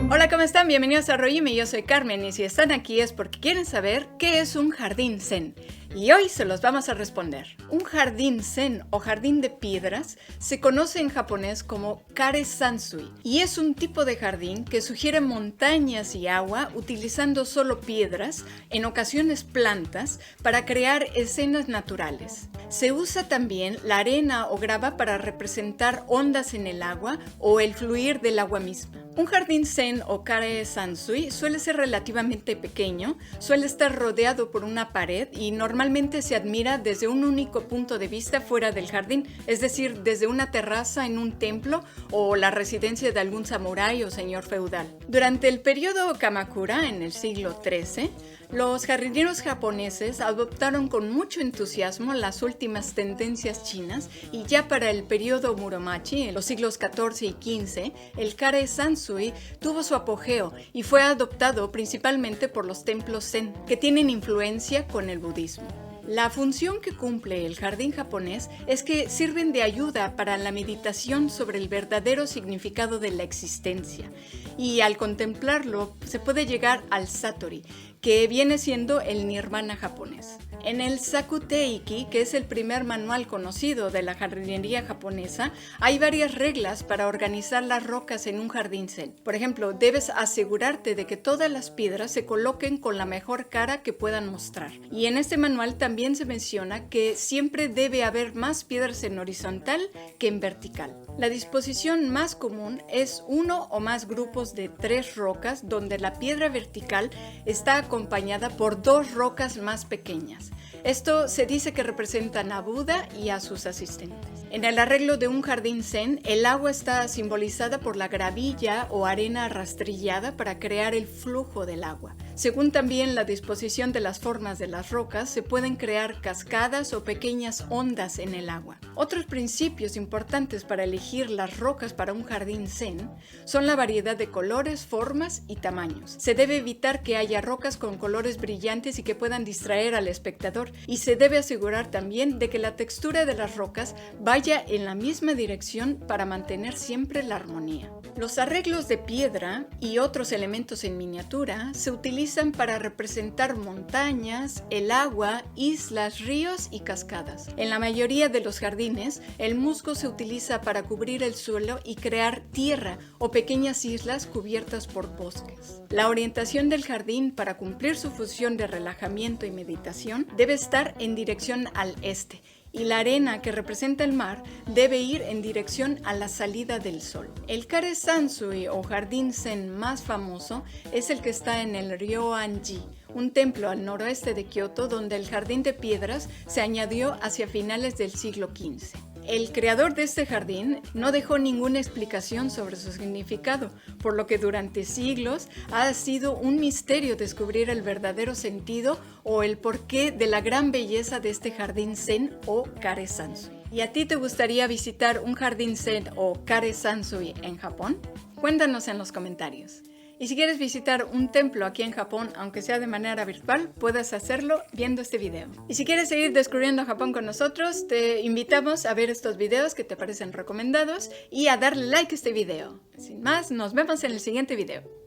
Hola, ¿cómo están? Bienvenidos a Royime, yo soy Carmen y si están aquí es porque quieren saber qué es un jardín zen. Y hoy se los vamos a responder. Un jardín zen o jardín de piedras se conoce en japonés como kare-sansui y es un tipo de jardín que sugiere montañas y agua utilizando solo piedras, en ocasiones plantas, para crear escenas naturales. Se usa también la arena o grava para representar ondas en el agua o el fluir del agua misma. Un jardín zen o kare-sansui suele ser relativamente pequeño, suele estar rodeado por una pared y normalmente se admira desde un único punto de vista fuera del jardín, es decir, desde una terraza en un templo o la residencia de algún samurái o señor feudal. Durante el periodo Kamakura, en el siglo XIII, los jardineros japoneses adoptaron con mucho entusiasmo las últimas tendencias chinas y ya para el periodo Muromachi, en los siglos XIV y XV, el kare-sansui tuvo su apogeo y fue adoptado principalmente por los templos zen, que tienen influencia con el budismo. La función que cumple el jardín japonés es que sirven de ayuda para la meditación sobre el verdadero significado de la existencia y al contemplarlo se puede llegar al satori, que viene siendo el nirvana japonés. En el Sakuteiki, que es el primer manual conocido de la jardinería japonesa, hay varias reglas para organizar las rocas en un jardín zen. Por ejemplo, debes asegurarte de que todas las piedras se coloquen con la mejor cara que puedan mostrar. Y en este manual también se menciona que siempre debe haber más piedras en horizontal que en vertical. La disposición más común es uno o más grupos de 3 rocas donde la piedra vertical está acompañada por 2 rocas más pequeñas. Esto se dice que representan a Buda y a sus asistentes. En el arreglo de un jardín zen, el agua está simbolizada por la gravilla o arena rastrillada para crear el flujo del agua. Según también la disposición de las formas de las rocas, se pueden crear cascadas o pequeñas ondas en el agua. Otros principios importantes para elegir las rocas para un jardín zen son la variedad de colores, formas y tamaños. Se debe evitar que haya rocas con colores brillantes y que puedan distraer al espectador, y se debe asegurar también de que la textura de las rocas vaya en la misma dirección para mantener siempre la armonía. Los arreglos de piedra y otros elementos en miniatura se utilizan para representar montañas, el agua, islas, ríos y cascadas. En la mayoría de los jardines, el musgo se utiliza para cubrir el suelo y crear tierra o pequeñas islas cubiertas por bosques. La orientación del jardín para cumplir su función de relajamiento y meditación debe estar en dirección al este, y la arena que representa el mar debe ir en dirección a la salida del sol. El kare-sansui o jardín zen más famoso es el que está en el Ryoan-ji, un templo al noroeste de Kioto donde el jardín de piedras se añadió hacia finales del siglo XV. El creador de este jardín no dejó ninguna explicación sobre su significado, por lo que durante siglos ha sido un misterio descubrir el verdadero sentido o el porqué de la gran belleza de este jardín zen o kare-sansui. ¿Y a ti te gustaría visitar un jardín zen o kare-sansui en Japón? Cuéntanos en los comentarios. Y si quieres visitar un templo aquí en Japón, aunque sea de manera virtual, puedes hacerlo viendo este video. Y si quieres seguir descubriendo Japón con nosotros, te invitamos a ver estos videos que te parecen recomendados y a darle like a este video. Sin más, nos vemos en el siguiente video.